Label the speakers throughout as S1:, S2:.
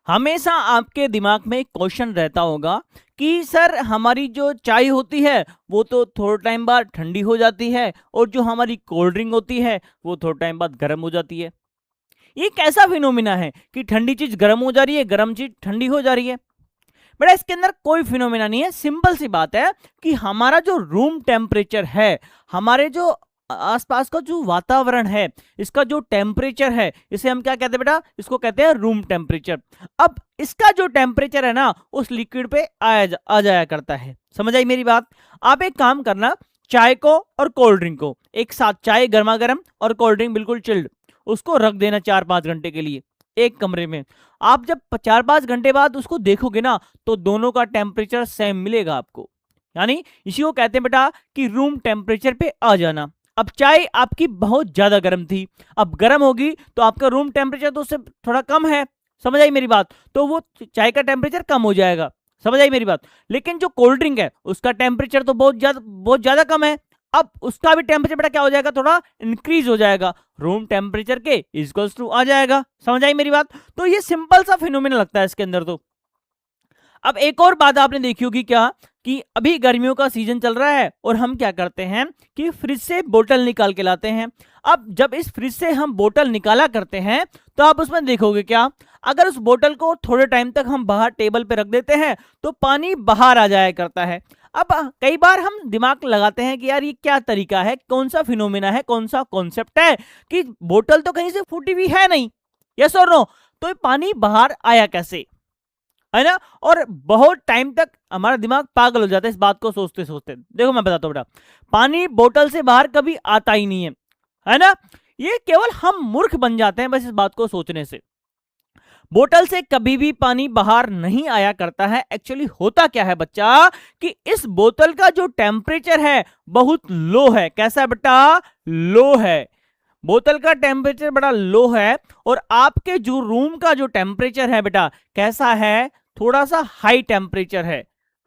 S1: हमेशा आपके दिमाग में एक क्वेश्चन रहता होगा कि सर हमारी जो चाय होती है वो तो थोड़ा टाइम बाद ठंडी हो जाती है और जो हमारी कोल्ड ड्रिंक होती है वो थोड़ा टाइम बाद गर्म हो जाती है। ये कैसा फिनोमिना है कि ठंडी चीज गर्म हो जा रही है, गर्म चीज ठंडी हो जा रही है? बेटा इसके अंदर कोई फिनोमिना नहीं है, सिंपल सी बात है कि हमारा जो रूम टेम्परेचर है, हमारे जो आसपास का जो वातावरण है, इसका जो टेम्परेचर है, इसे हम क्या कहते हैं बेटा? इसको कहते हैं रूम टेम्परेचर। अब इसका जो टेम्परेचर है ना उस लिक्विड पे आ जाया करता है। समझ आई मेरी बात? आप एक काम करना, चाय को और कोल्ड ड्रिंक को एक साथ, चाय गर्मा गर्म और कोल्ड ड्रिंक बिल्कुल चिल्ड, उसको रख देना 4-5 घंटे के लिए एक कमरे में। आप जब 4-5 घंटे बाद उसको देखोगे ना तो दोनों का टेम्परेचर सेम मिलेगा आपको। यानी इसी को कहते हैं बेटा कि रूम टेम्परेचर पे आ जाना। अब चाय आपकी बहुत ज्यादा गर्म थी, अब गर्म होगी तो आपका रूम टेम्परेचर तो उससे थोड़ा कम है। समझ आई मेरी बात? तो वो चाय का टेम्परेचर कम हो जाएगा। समझ आई मेरी बात? लेकिन जो कोल्ड ड्रिंक है उसका टेम्परेचर तो बहुत ज्यादा कम है। अब उसका भी टेम्परेचर बेटा क्या हो जाएगा? थोड़ा इंक्रीज हो जाएगा, रूम टेम्परेचर के इक्वल्स टू आ जाएगा। समझ आई मेरी बात? तो ये सिंपल सा फिनोमिना लगता है इसके अंदर। तो अब एक और बात आपने देखी होगी क्या कि अभी गर्मियों का सीजन चल रहा है और हम क्या करते हैं कि फ्रिज से बोतल निकाल के लाते हैं। अब जब इस फ्रिज से हम बोतल निकाला करते हैं तो आप उसमें देखोगे क्या, अगर उस बोतल को थोड़े टाइम तक हम बाहर टेबल पे रख देते हैं तो पानी बाहर आ जाया करता है। अब कई बार हम दिमाग लगाते हैं कि यार ये क्या तरीका है, कौन सा फिनोमिना है, कौन सा कॉन्सेप्ट है कि बोतल तो कहीं से फूटी हुई है नहीं, यस और नो, तो ये पानी बाहर आया कैसे, है ना? और बहुत टाइम तक हमारा दिमाग पागल हो जाता है इस बात को सोचते सोचते। देखो मैं बताता हूँ बेटा, पानी बोतल से बाहर कभी आता ही नहीं है ना? ये केवल हम मूर्ख बन जाते हैं बस इस बात को सोचने से। बोतल से कभी भी पानी बाहर नहीं आया करता है। एक्चुअली होता क्या है बच्चा कि इस बोतल का जो टेम्परेचर है बहुत लो है। कैसा है बेटा? लो है। बोतल का टेम्परेचर बड़ा लो है और आपके जो रूम का जो टेम्परेचर है बेटा कैसा है? थोड़ा सा हाई टेम्परेचर है।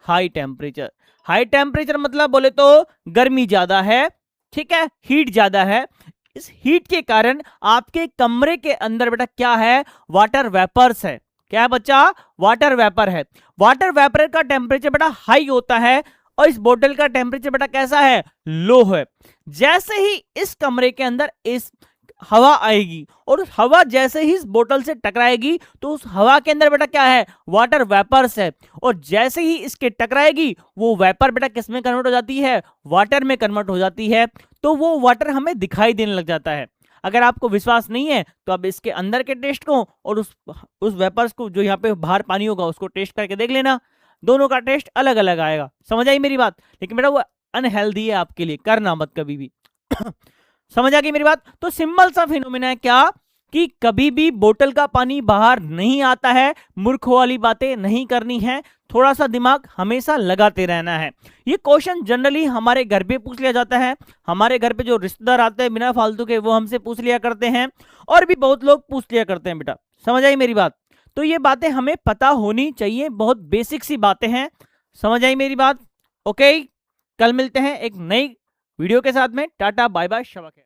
S1: हाई टेम्परेचर, हाई टेम्परेचर मतलब बोले तो गर्मी ज्यादा है, ठीक है, हीट ज्यादा है। इस हीट के कारण आपके कमरे के अंदर बेटा क्या है? वाटर वेपर्स है। क्या है बच्चा? वाटर वेपर है। वाटर वेपर का टेम्परेचर बेटा हाई होता है और इस बोतल का टेम्परेचर बेटा कैसा है? लो है। जैसे ही इस कमरे के अंदर इस हवा आएगी और उस हवा जैसे ही इस बोतल से टकराएगी तो उस हवा के अंदर बेटा क्या है? वाटर वेपर्स है। और जैसे ही इसके टकराएगी वो वेपर बेटा किस में कन्वर्ट हो जाती है? वाटर में कन्वर्ट हो जाती है। तो वो वाटर हमें दिखाई देने लग जाता है। अगर आपको विश्वास नहीं है तो अब इसके अंदर के टेस्ट को और उस वेपर्स को जो यहाँ पे बाहर पानी होगा उसको टेस्ट करके देख लेना, दोनों का टेस्ट अलग अलग आएगा। समझ आई मेरी बात? लेकिन बेटा वो अनहेल्दी है आपके लिए, करना मत कभी भी। समझ आ गई मेरी बात? तो सिंपल सा फिनोमिना है क्या कि कभी भी बोतल का पानी बाहर नहीं आता है। मूर्ख वाली बातें नहीं करनी है, थोड़ा सा दिमाग हमेशा लगाते रहना है। ये क्वेश्चन जनरली हमारे घर पे पूछ लिया जाता है। हमारे घर पे जो रिश्तेदार आते हैं बिना फालतू के वो हमसे पूछ लिया करते हैं और भी बहुत लोग पूछ लिया करते हैं बेटा। समझ आई मेरी बात? तो ये बातें हमें पता होनी चाहिए, बहुत बेसिक सी बातें हैं। समझ आई मेरी बात? ओके, कल मिलते हैं एक नई वीडियो के साथ में। टाटा बाय बाय, शबा खैर।